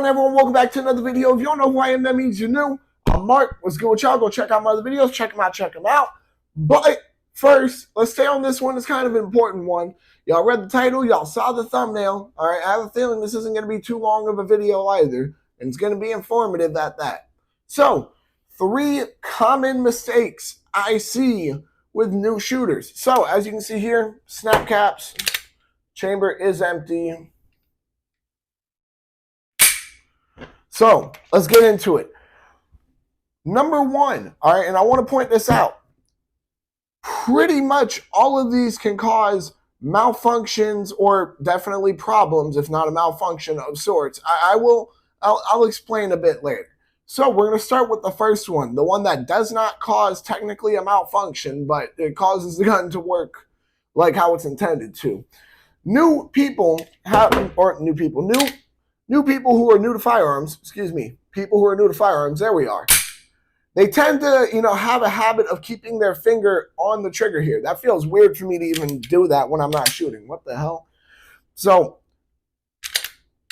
everyone? Welcome back to another video. If you don't know who I am, that means you're new. I'm Mark. What's good with y'all? Go check out my other videos. Check them out. But first, let's stay on this one. It's kind of an important one. Y'all read the title. Y'all saw the thumbnail. All right, I have a feeling this isn't going to be too long of a video either. And it's going to be informative at that. So, 3 common mistakes I see with new shooters. So, as you can see here, snap caps. Chamber is empty. So, let's get into it. Number 1, all right, and I want to point this out. Pretty much all of these can cause malfunctions or definitely problems, if not a malfunction of sorts. I'll explain a bit later. So we're going to start with the first one, the one that does not cause technically a malfunction, but it causes the gun to work like how it's intended to. New people who are new to firearms, people who are new to firearms, there we are. They tend to, have a habit of keeping their finger on the trigger here. That feels weird for me to even do that when I'm not shooting. What the hell? So,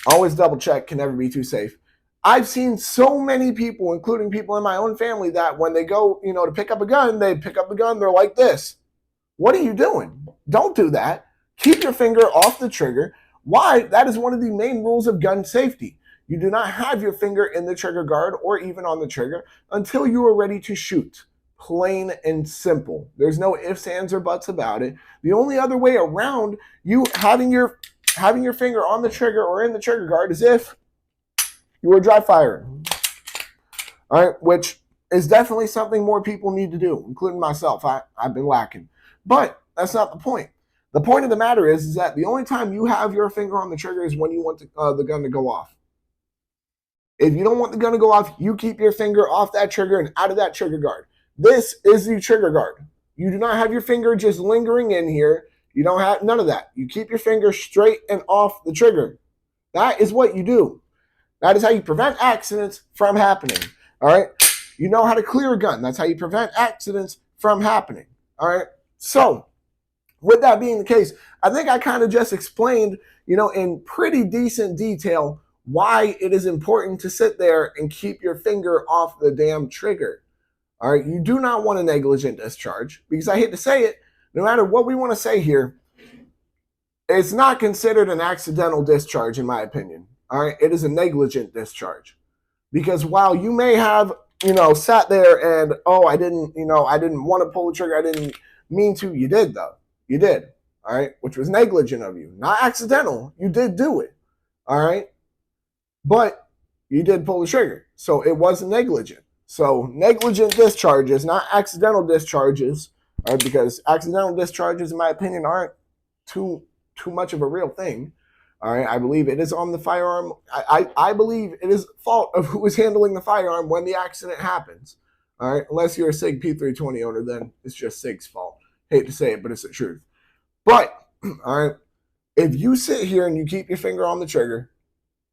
always double check, can never be too safe. I've seen so many people, including people in my own family, that when they go, to pick up a gun, they're like this. What are you doing? Don't do that. Keep your finger off the trigger. Why? That is one of the main rules of gun safety. You do not have your finger in the trigger guard or even on the trigger until you are ready to shoot. Plain and simple. There's no ifs, ands, or buts about it. The only other way around you having your finger on the trigger or in the trigger guard is if you were dry firing. All right, which is definitely something more people need to do, including myself. I've been lacking. But that's not the point. The point of the matter is that the only time you have your finger on the trigger is when you want the gun to go off. If you don't want the gun to go off, you keep your finger off that trigger and out of that trigger guard. This is the trigger guard. You do not have your finger just lingering in here. You don't have none of that. You keep your finger straight and off the trigger. That is what you do. That is how you prevent accidents from happening. All right? You know how to clear a gun. That's how you prevent accidents from happening. All right? So, with that being the case, I think I kind of just explained, in pretty decent detail why it is important to sit there and keep your finger off the damn trigger. All right, you do not want a negligent discharge, because I hate to say it, no matter what we want to say here, it's not considered an accidental discharge, in my opinion. All right, it is a negligent discharge, because while you may have, sat there and, I didn't want to pull the trigger, I didn't mean to, you did though. You did, all right, which was negligent of you, not accidental. You did do it, all right. But you did pull the trigger, so it wasn't negligent. So negligent discharges, not accidental discharges, right? Because accidental discharges, in my opinion, aren't too much of a real thing. All right, I believe it is on the firearm. I believe it is fault of who is handling the firearm when the accident happens. All right, unless you're a SIG P320 owner, then it's just SIG's fault. Hate to say it, but it's the truth. But all right, if you sit here and you keep your finger on the trigger,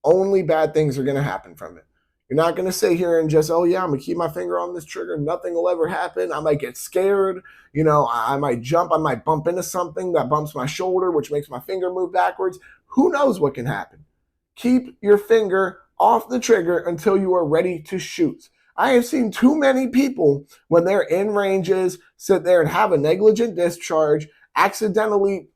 only bad things are going to happen from it. You're not going to sit here and just, I'm going to keep my finger on this trigger. Nothing will ever happen. I might get scared. I might jump. I might bump into something that bumps my shoulder, which makes my finger move backwards. Who knows what can happen? Keep your finger off the trigger until you are ready to shoot. I have seen too many people, when they're in ranges, sit there and have a negligent discharge, accidentally.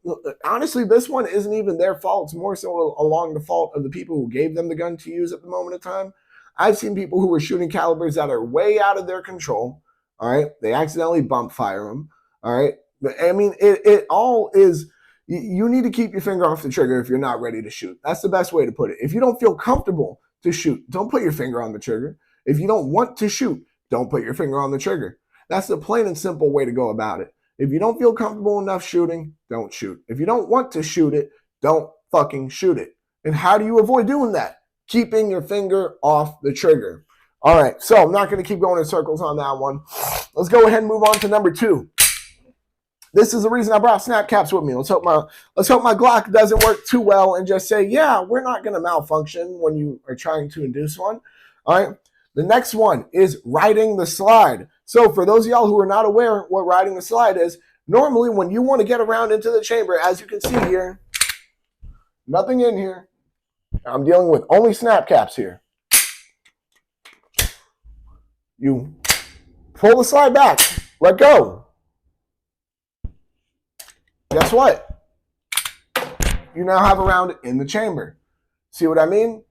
Honestly, this one isn't even their fault. It's more so along the fault of the people who gave them the gun to use at the moment of time. I've seen people who were shooting calibers that are way out of their control. All right, they accidentally bump fire them. All right, I mean, it all is. You need to keep your finger off the trigger if you're not ready to shoot. That's the best way to put it. If you don't feel comfortable to shoot, don't put your finger on the trigger. If you don't want to shoot, don't put your finger on the trigger. That's the plain and simple way to go about it. If you don't feel comfortable enough shooting, don't shoot. If you don't want to shoot it, don't fucking shoot it. And how do you avoid doing that? Keeping your finger off the trigger. All right, so I'm not going to keep going in circles on that one. Let's go ahead and move on to number 2. This is the reason I brought snap caps with me. Let's hope my Glock doesn't work too well and just say, yeah, we're not going to malfunction when you are trying to induce one. All right. The next one is riding the slide. So for those of y'all who are not aware what riding the slide is, normally when you want to get around into the chamber, as you can see here, nothing in here, I'm dealing with only snap caps here. You pull the slide back, let go. Guess what? You now have a round in the chamber. See what I mean?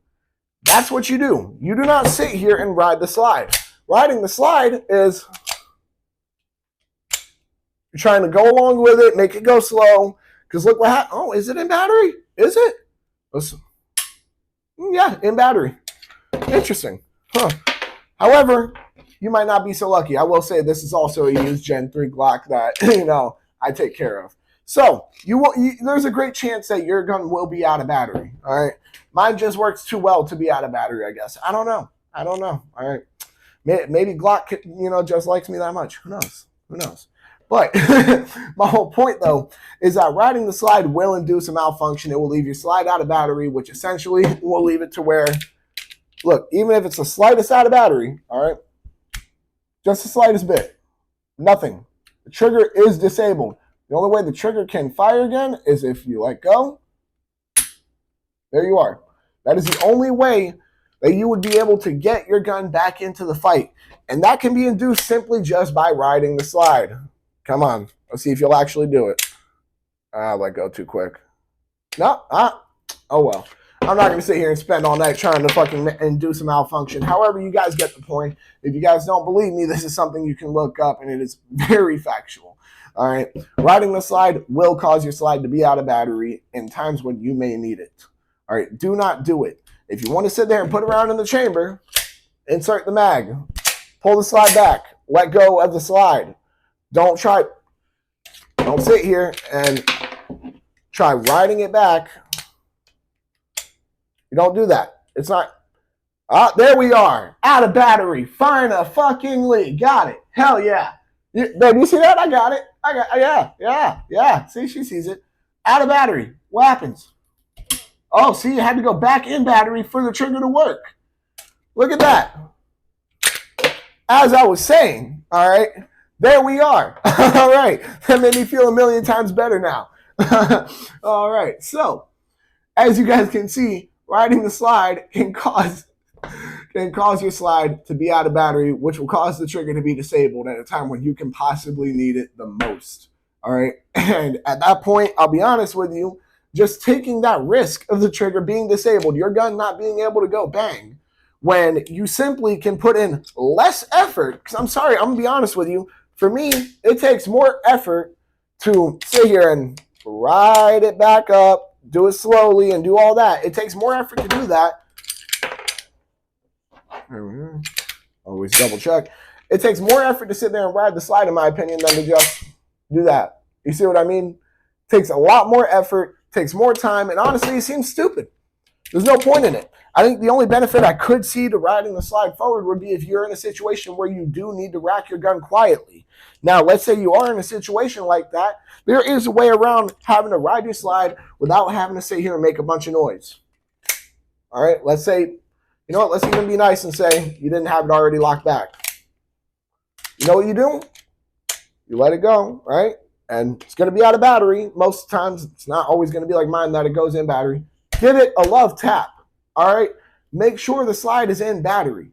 That's what you do. You do not sit here and ride the slide. Riding the slide is you're trying to go along with it, make it go slow. Because look what happened. Oh, is it in battery? Is it? Yeah, in battery. Interesting. Huh. However, you might not be so lucky. I will say this is also a used Gen 3 Glock that, I take care of. So there's a great chance that your gun will be out of battery. All right. Mine just works too well to be out of battery, I guess. I don't know. All right. Maybe Glock, just likes me that much. Who knows? But my whole point, though, is that riding the slide will induce a malfunction. It will leave your slide out of battery, which essentially will leave it to where, look, even if it's the slightest out of battery, all right, just the slightest bit, nothing. The trigger is disabled. The only way the trigger can fire again is if you let go. There you are. That is the only way that you would be able to get your gun back into the fight. And that can be induced simply just by riding the slide. Come on. Let's see if you'll actually do it. Let go too quick. No. Oh, well. I'm not going to sit here and spend all night trying to fucking induce a malfunction. However, you guys get the point. If you guys don't believe me, this is something you can look up, and it is very factual. All right. Riding the slide will cause your slide to be out of battery in times when you may need it. All right. Do not do it. If you want to sit there and put it around in the chamber, insert the mag, pull the slide back, let go of the slide. Don't sit here and try riding it back. You don't do that. It's not. There we are. Out of battery. Finally. Got it. Hell yeah. Babe, you see that? I got it. Yeah. See, she sees it. Out of battery. What happens? Oh, see, you had to go back in battery for the trigger to work. Look at that. As I was saying, all right, there we are. All right. That made me feel a million times better now. All right. So, as you guys can see, riding the slide can cause your slide to be out of battery, which will cause the trigger to be disabled at a time when you can possibly need it the most. All right. And at that point, I'll be honest with you, just taking that risk of the trigger being disabled, your gun not being able to go bang, when you simply can put in less effort, because I'm sorry, I'm going to be honest with you, for me, it takes more effort to sit here and ride it back up, do it slowly, and do all that. It takes more effort to do that. Always double check. It takes more effort to sit there and ride the slide, in my opinion, than to just do that. You see what I mean? It takes a lot more effort, takes more time, and honestly, it seems stupid. There's no point in it. I think the only benefit I could see to riding the slide forward would be if you're in a situation where you do need to rack your gun quietly. Now, let's say you are in a situation like that. There is a way around having to ride your slide without having to sit here and make a bunch of noise. All right, let's say, let's even be nice and say you didn't have it already locked back. You know what you do? You let it go, right? And it's going to be out of battery. Most times, it's not always going to be like mine that it goes in battery. Give it a love tap, all right? Make sure the slide is in battery.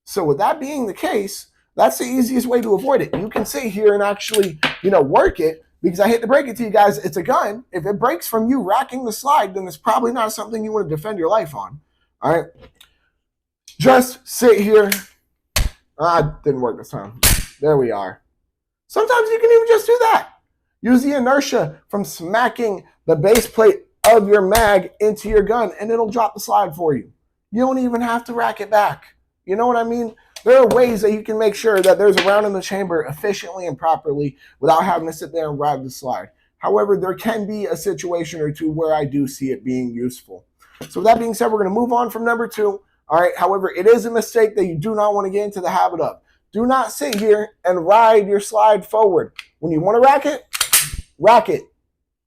So with that being the case, that's the easiest way to avoid it. You can sit here and actually, work it, because I hate to break it to you guys, it's a gun. If it breaks from you racking the slide, then it's probably not something you want to defend your life on, all right? Just sit here. Didn't work this time. There we are. Sometimes you can even just do that. Use the inertia from smacking the base plate of your mag into your gun, and it'll drop the slide for you. You don't even have to rack it back. You know what I mean? There are ways that you can make sure that there's a round in the chamber efficiently and properly without having to sit there and ride the slide. However, there can be a situation or two where I do see it being useful. So with that being said, we're going to move on from number 2. All right. However, it is a mistake that you do not want to get into the habit of. Do not sit here and ride your slide forward. When you want to rack it.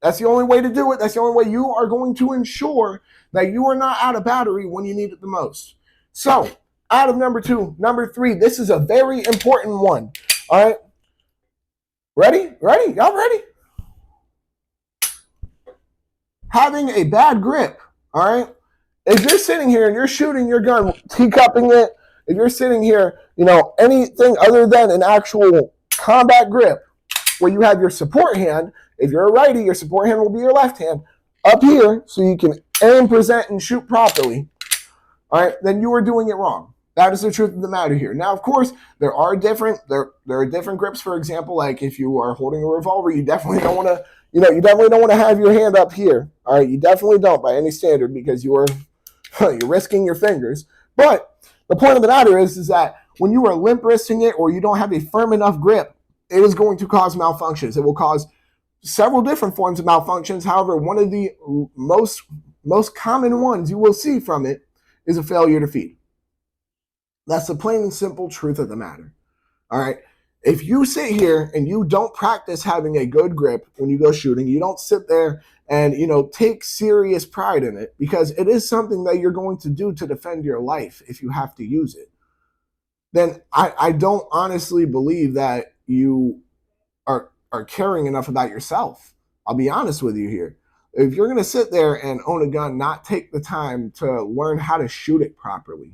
That's the only way to do it. That's the only way you are going to ensure that you are not out of battery when you need it the most. So, out of number 2, number 3, this is a very important one. All right. Ready? Y'all ready? Having a bad grip, all right, if you're sitting here and you're shooting your gun, teacupping it, if you're sitting here, anything other than an actual combat grip where you have your support hand, if you're a righty, your support hand will be your left hand up here so you can aim, present, and shoot properly, all right, then you are doing it wrong. That is the truth of the matter here. Now, of course, there are different grips. For example, like if you are holding a revolver, you definitely don't want to have your hand up here. All right, you definitely don't by any standard because you're risking your fingers. But the point of the matter is that when you are limp wristing it or you don't have a firm enough grip, it is going to cause malfunctions. It will cause several different forms of malfunctions. However, one of the most common ones you will see from it is a failure to feed. That's the plain and simple truth of the matter. All right. If you sit here and you don't practice having a good grip when you go shooting, you don't sit there and, take serious pride in it, because it is something that you're going to do to defend your life if you have to use it, then I don't honestly believe that you are caring enough about yourself. I'll be honest with you here. If you're going to sit there and own a gun, not take the time to learn how to shoot it properly,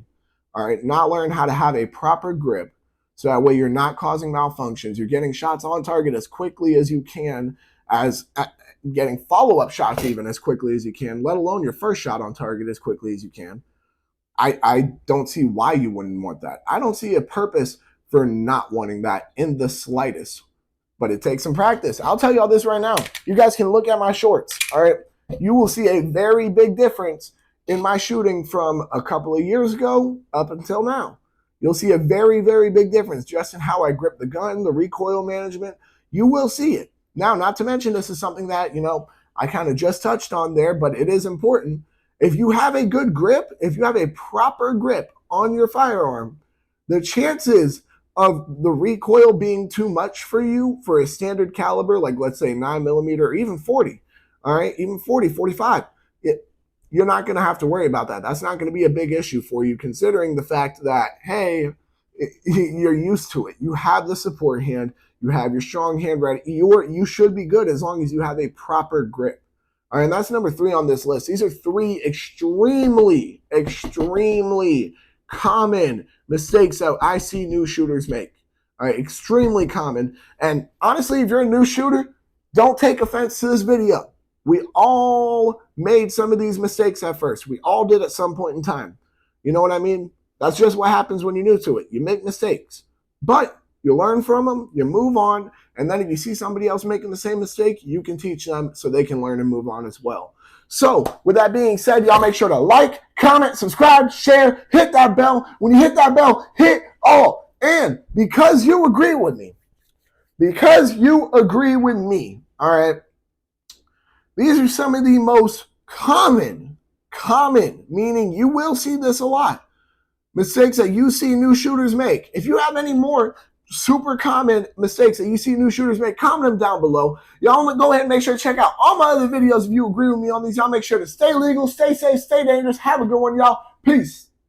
all right, not learn how to have a proper grip, so that way you're not causing malfunctions, you're getting shots on target as quickly as you can, as getting follow-up shots even as quickly as you can, let alone your first shot on target as quickly as you can. I don't see why you wouldn't want that. I don't see a purpose for not wanting that in the slightest. But it takes some practice. I'll tell you all this right now. You guys can look at my shorts, all right? You will see a very big difference in my shooting from a couple of years ago up until now. You'll see a very, very big difference just in how I grip the gun, the recoil management. You will see it. Now, not to mention, this is something that, I kind of just touched on there, but it is important. If you have a good grip, if you have a proper grip on your firearm, the chances of the recoil being too much for you for a standard caliber, like let's say 9mm or even 40, all right, even 40, 45, you're not going to have to worry about that. That's not going to be a big issue for you, considering the fact that, hey, you're used to it. You have the support hand. You have your strong hand ready. You should be good as long as you have a proper grip. All right, and that's number 3 on this list. These are 3 extremely, extremely common mistakes that I see new shooters make. All right, extremely common. And honestly, if you're a new shooter, don't take offense to this video. We all made some of these mistakes at first. We all did at some point in time. You know what I mean? That's just what happens when you're new to it. You make mistakes, but you learn from them, you move on, and then if you see somebody else making the same mistake, you can teach them so they can learn and move on as well. So with that being said, y'all make sure to like, comment, subscribe, share, hit that bell. When you hit that bell, hit all. And because you agree with me, all right, these are some of the most common, meaning you will see this a lot, mistakes that you see new shooters make. If you have any more super common mistakes that you see new shooters make, comment them down below. Y'all go ahead and make sure to check out all my other videos if you agree with me on these. Y'all make sure to stay legal, stay safe, stay dangerous. Have a good one, y'all. Peace.